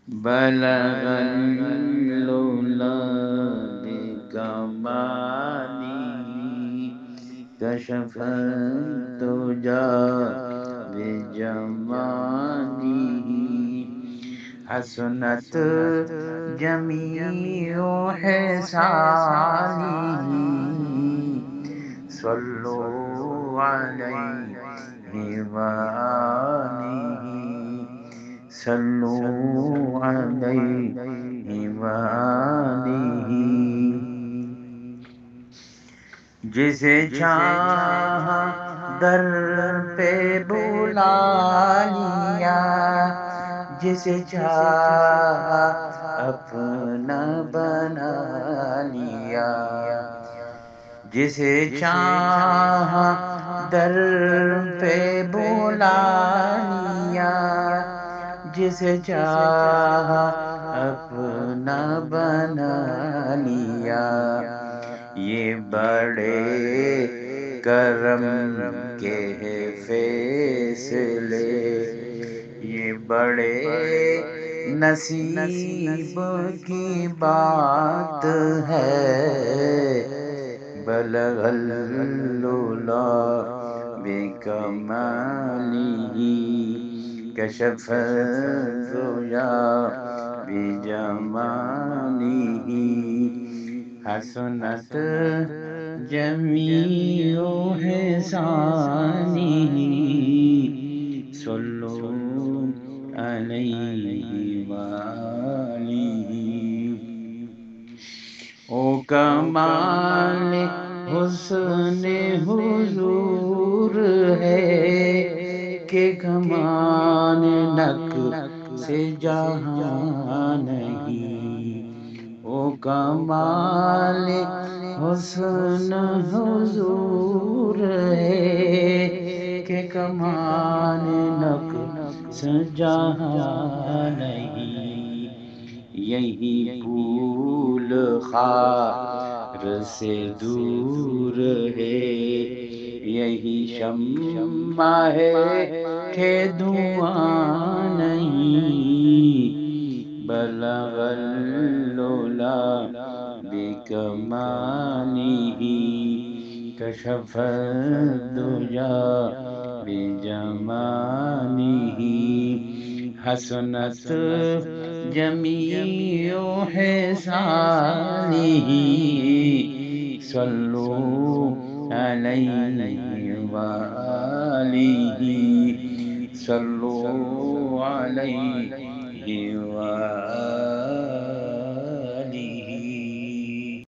بلغ العلا بكماله كشف الدجى بجماله حسنت جميع حسانه صلوا عليه وآله صلوا علیہ وآلہ جسے چاہا در پہ بلا لیا جسے چاہا اپنا بنا لیا جسے چاہا در پہ بلا لیا جسے چاہا اپنا بنا لیا یہ بڑے کرم کے فیصلے یہ بڑے نصیب کی بات ہے بلغ العلا بکمالہ کشف الدجى بجمالہ حسنت جمیع حسانہ صلوا علیہ وآلہ او کمال حسن حضور ہے کہ کمان نق سے جہاں نہیں او کمال حسن حضور ہے کہ کمان نق سے جہاں نہیں یہی پھول خار سے دور ہے یہی شمع ہے کہ دھواں نہیں بلغ العلا بکمالہ کشف الدجى بجمالہ حسنت جمیع حسانہ صلوا علیہ وآلہ صلوا علیہ وآلہ